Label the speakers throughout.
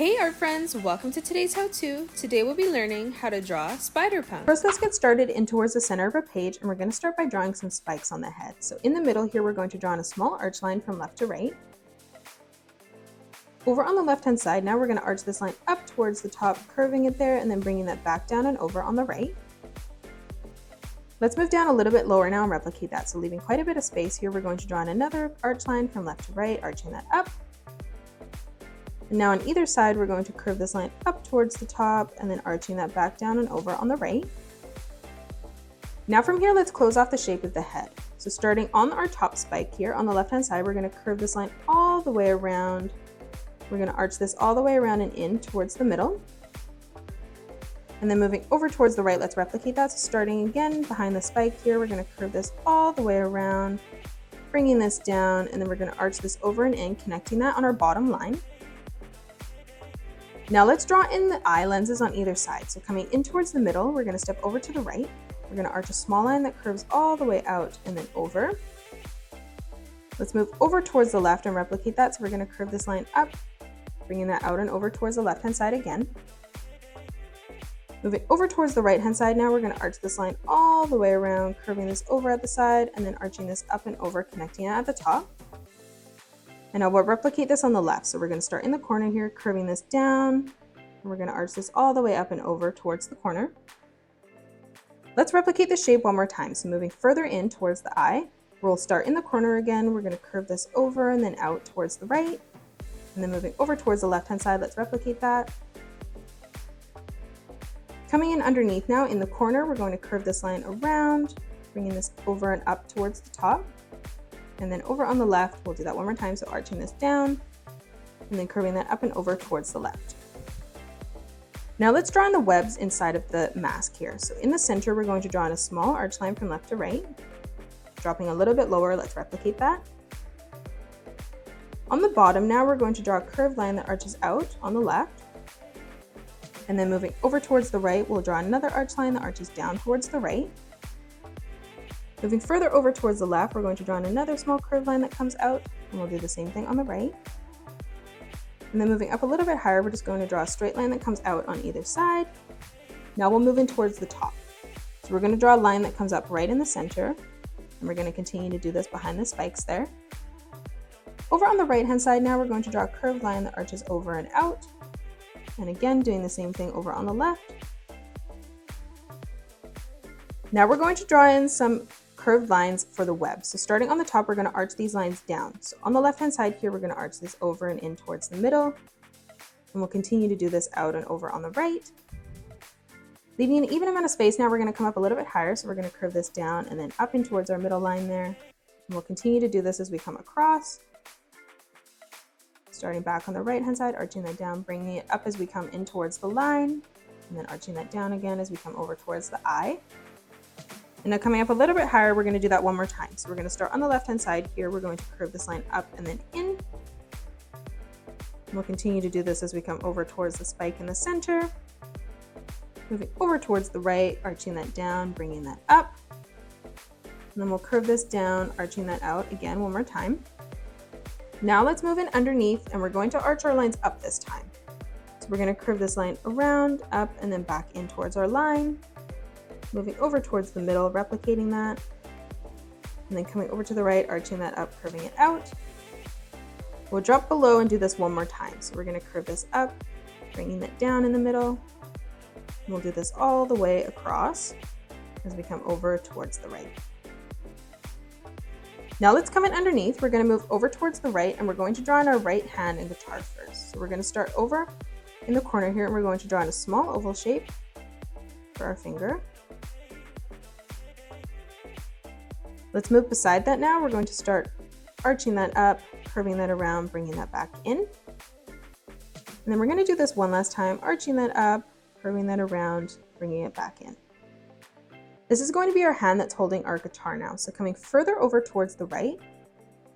Speaker 1: Hey art friends, welcome to today's how-to. Today we'll be learning how to draw Spiderpunk.
Speaker 2: First, let's get started in towards the center of a page, and we're going to start by drawing some spikes on the head. So in the middle here, we're going to draw in a small arch line from left to right. Over on the left-hand side, now we're going to arch this line up towards the top, curving it there, and then bringing that back down and over on the right. Let's move down a little bit lower now and replicate that. So leaving quite a bit of space here, we're going to draw in another arch line from left to right, arching that up. And now on either side, we're going to curve this line up towards the top and then arching that back down and over on the right. Now from here, let's close off the shape of the head. So starting on our top spike here, on the left-hand side, we're going to curve this line all the way around. We're going to arch this all the way around and in towards the middle. And then moving over towards the right, let's replicate that. So starting again behind the spike here, we're going to curve this all the way around, bringing this down, and then we're going to arch this over and in, connecting that on our bottom line. Now let's draw in the eye lenses on either side. So coming in towards the middle, we're going to step over to the right. We're going to arch a small line that curves all the way out and then over. Let's move over towards the left and replicate that. So we're going to curve this line up, bringing that out and over towards the left-hand side again. Moving over towards the right-hand side now, we're going to arch this line all the way around, curving this over at the side and then arching this up and over, connecting it at the top. And now we'll replicate this on the left. So we're going to start in the corner here, curving this down, and we're going to arch this all the way up and over towards the corner. Let's replicate the shape one more time. So moving further in towards the eye, we'll start in the corner again. We're going to curve this over and then out towards the right. And then moving over towards the left-hand side, let's replicate that. Coming in underneath now, in the corner, we're going to curve this line around, bringing this over and up towards the top. And then over on the left, we'll do that one more time. So arching this down and then curving that up and over towards the left. Now let's draw in the webs inside of the mask here. So in the center, we're going to draw in a small arch line from left to right. Dropping a little bit lower, let's replicate that. On the bottom now, we're going to draw a curved line that arches out on the left. And then moving over towards the right, we'll draw another arch line that arches down towards the right. Moving further over towards the left, we're going to draw in another small curved line that comes out, and we'll do the same thing on the right. And then moving up a little bit higher, we're just going to draw a straight line that comes out on either side. Now we'll move in towards the top. So we're going to draw a line that comes up right in the center, and we're going to continue to do this behind the spikes there. Over on the right-hand side now, we're going to draw a curved line that arches over and out. And again, doing the same thing over on the left. Now we're going to draw in some curved lines for the web. So starting on the top, we're going to arch these lines down. So on the left-hand side here, we're going to arch this over and in towards the middle. And we'll continue to do this out and over on the right. Leaving an even amount of space, now we're going to come up a little bit higher. So we're going to curve this down and then up in towards our middle line there. And we'll continue to do this as we come across. Starting back on the right-hand side, arching that down, bringing it up as we come in towards the line. And then arching that down again as we come over towards the eye. And now coming up a little bit higher, we're going to do that one more time. So we're going to start on the left-hand side here. We're going to curve this line up and then in. And we'll continue to do this as we come over towards the spike in the center. Moving over towards the right, arching that down, bringing that up. And then we'll curve this down, arching that out again one more time. Now let's move in underneath, and we're going to arch our lines up this time. So we're going to curve this line around, up, and then back in towards our line. Moving over towards the middle, replicating that, and then coming over to the right, arching that up, curving it out. We'll drop below and do this one more time. So we're going to curve this up, bringing that down in the middle. And we'll do this all the way across as we come over towards the right. Now let's come in underneath. We're going to move over towards the right, and we're going to draw in our right hand and guitar first. So we're going to start over in the corner here, and we're going to draw in a small oval shape for our finger. Let's move beside that now. We're going to start arching that up, curving that around, bringing that back in. And then we're going to do this one last time, arching that up, curving that around, bringing it back in. This is going to be our hand that's holding our guitar now. So coming further over towards the right,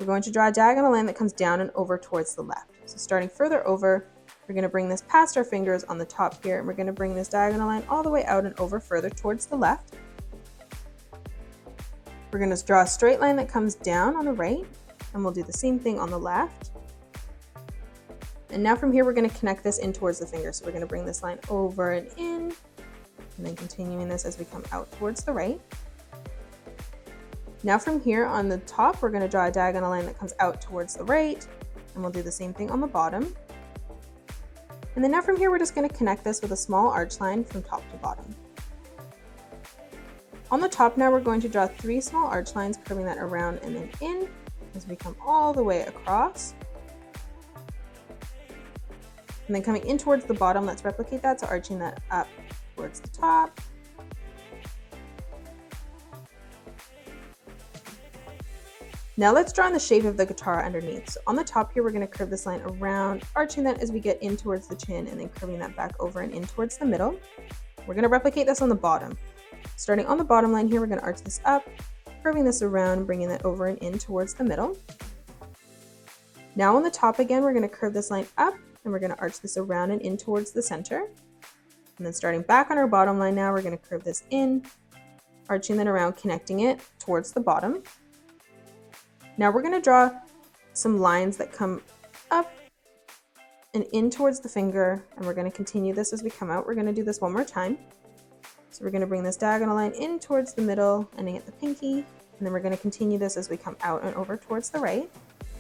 Speaker 2: we're going to draw a diagonal line that comes down and over towards the left. So starting further over, we're going to bring this past our fingers on the top here, and we're going to bring this diagonal line all the way out and over further towards the left. We're going to draw a straight line that comes down on the right, and we'll do the same thing on the left. And now from here, we're going to connect this in towards the finger. So we're going to bring this line over and in, and then continuing this as we come out towards the right. Now from here on the top, we're going to draw a diagonal line that comes out towards the right, and we'll do the same thing on the bottom. And then now from here, we're just going to connect this with a small arch line from top to bottom. On the top now, we're going to draw 3 small arch lines, curving that around and then in as we come all the way across. And then coming in towards the bottom, let's replicate that, so arching that up towards the top. Now let's draw in the shape of the guitar underneath. So on the top here, we're going to curve this line around, arching that as we get in towards the chin, and then curving that back over and in towards the middle. We're going to replicate this on the bottom. Starting on the bottom line here, we're going to arch this up, curving this around, bringing that over and in towards the middle. Now on the top again, we're going to curve this line up, and we're going to arch this around and in towards the center. And then starting back on our bottom line now, we're going to curve this in, arching that around, connecting it towards the bottom. Now we're going to draw some lines that come up and in towards the finger, and we're going to continue this as we come out. We're going to do this one more time. So we're going to bring this diagonal line in towards the middle, ending at the pinky, and then we're going to continue this as we come out and over towards the right.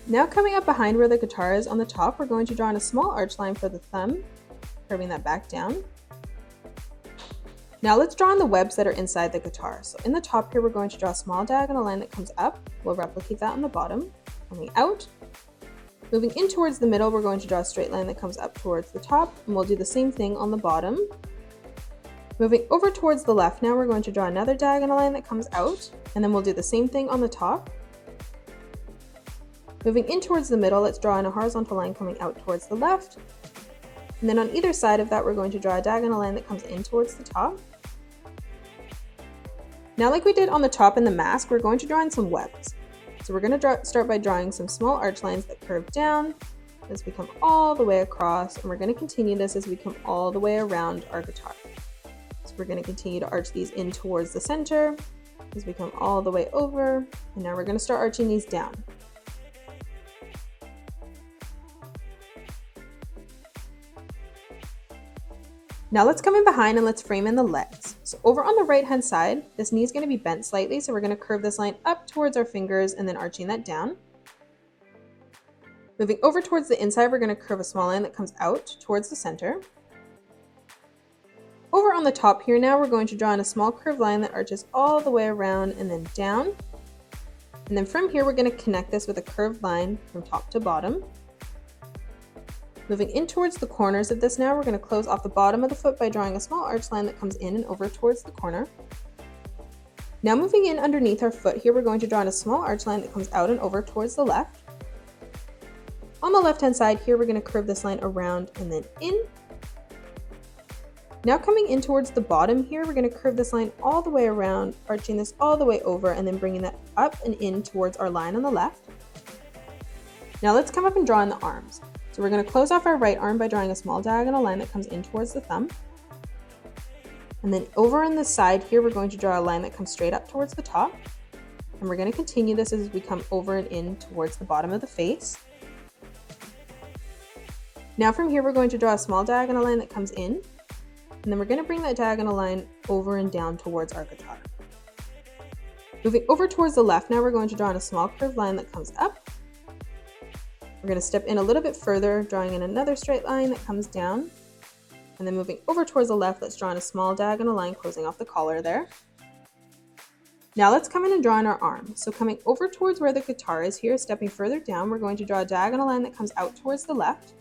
Speaker 2: Now coming up behind where the guitar is on the top, we're going to draw in a small arch line for the thumb, curving that back down. Now let's draw in the webs that are inside the guitar. So in the top here, we're going to draw a small diagonal line that comes up. We'll replicate that on the bottom, coming out. Moving in towards the middle, we're going to draw a straight line that comes up towards the top, and we'll do the same thing on the bottom. Moving over towards the left now, we're going to draw another diagonal line that comes out, and then we'll do the same thing on the top. Moving in towards the middle, let's draw in a horizontal line coming out towards the left. And then on either side of that, we're going to draw a diagonal line that comes in towards the top. Now, like we did on the top in the mask, we're going to draw in some webs. So we're going to start by drawing some small arch lines that curve down as we come all the way across, and we're going to continue this as we come all the way around our guitar. So we're going to continue to arch these in towards the center as we come all the way over, and now we're going to start arching these down. Now let's come in behind and let's frame in the legs. So over on the right hand side, this knee is going to be bent slightly, so we're going to curve this line up towards our fingers and then arching that down. Moving over towards the inside, we're going to curve a small line that comes out towards the center. Over on the top here now, we're going to draw in a small curved line that arches all the way around and then down. And then from here, we're going to connect this with a curved line from top to bottom. Moving in towards the corners of this now, we're going to close off the bottom of the foot by drawing a small arch line that comes in and over towards the corner. Now moving in underneath our foot here, we're going to draw in a small arch line that comes out and over towards the left. On the left hand side here, we're going to curve this line around and then in. Now coming in towards the bottom here, we're going to curve this line all the way around, arching this all the way over, and then bringing that up and in towards our line on the left. Now let's come up and draw in the arms. So we're going to close off our right arm by drawing a small diagonal line that comes in towards the thumb. And then over on the side here, we're going to draw a line that comes straight up towards the top. And we're going to continue this as we come over and in towards the bottom of the face. Now from here, we're going to draw a small diagonal line that comes in. And then we're going to bring that diagonal line over and down towards our guitar. Moving over towards the left, now we're going to draw in a small curved line that comes up. We're going to step in a little bit further, drawing in another straight line that comes down. And then moving over towards the left, let's draw in a small diagonal line closing off the collar there. Now let's come in and draw in our arm. So coming over towards where the guitar is here, stepping further down, we're going to draw a diagonal line that comes out towards the left.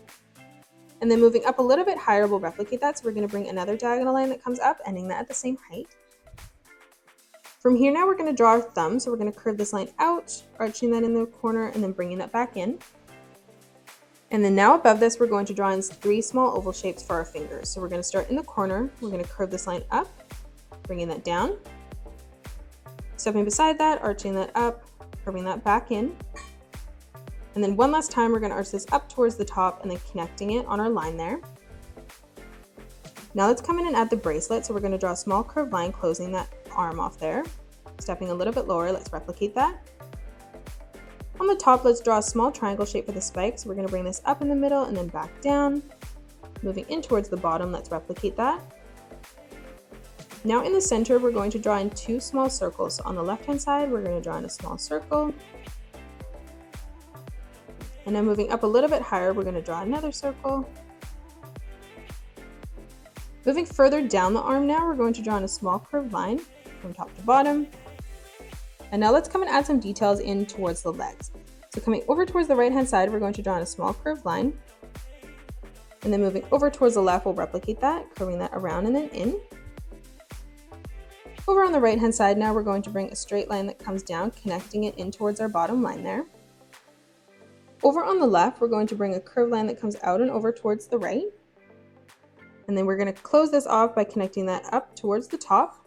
Speaker 2: And then moving up a little bit higher, we'll replicate that. So we're going to bring another diagonal line that comes up, ending that at the same height. From here now, we're going to draw our thumb. So we're going to curve this line out, arching that in the corner, and then bringing that back in. And then now above this, we're going to draw in 3 small oval shapes for our fingers. So we're going to start in the corner. We're going to curve this line up, bringing that down. Stepping beside that, arching that up, curving that back in. And then one last time, we're going to arch this up towards the top and then connecting it on our line there. Now let's come in and add the bracelet. So we're going to draw a small curved line closing that arm off there. Stepping a little bit lower, let's replicate that. On the top, let's draw a small triangle shape for the spikes. We're going to bring this up in the middle and then back down. Moving in towards the bottom, let's replicate that. Now in the center, we're going to draw in 2 small circles. So on the left-hand side, we're going to draw in a small circle. And then moving up a little bit higher, we're going to draw another circle. Moving further down the arm now, we're going to draw in a small curved line from top to bottom. And now let's come and add some details in towards the legs. So coming over towards the right-hand side, we're going to draw in a small curved line. And then moving over towards the left, we'll replicate that, curving that around and then in. Over on the right-hand side now, we're going to bring a straight line that comes down, connecting it in towards our bottom line there. Over on the left, we're going to bring a curved line that comes out and over towards the right. And then we're going to close this off by connecting that up towards the top.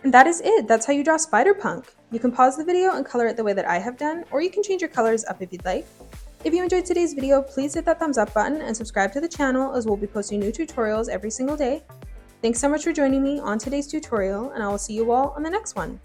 Speaker 2: And that is it. That's how you draw Spiderpunk. You can pause the video and color it the way that I have done, or you can change your colors up if you'd like. If you enjoyed today's video, please hit that thumbs up button and subscribe to the channel, as we'll be posting new tutorials every single day. Thanks so much for joining me on today's tutorial, and I will see you all on the next one.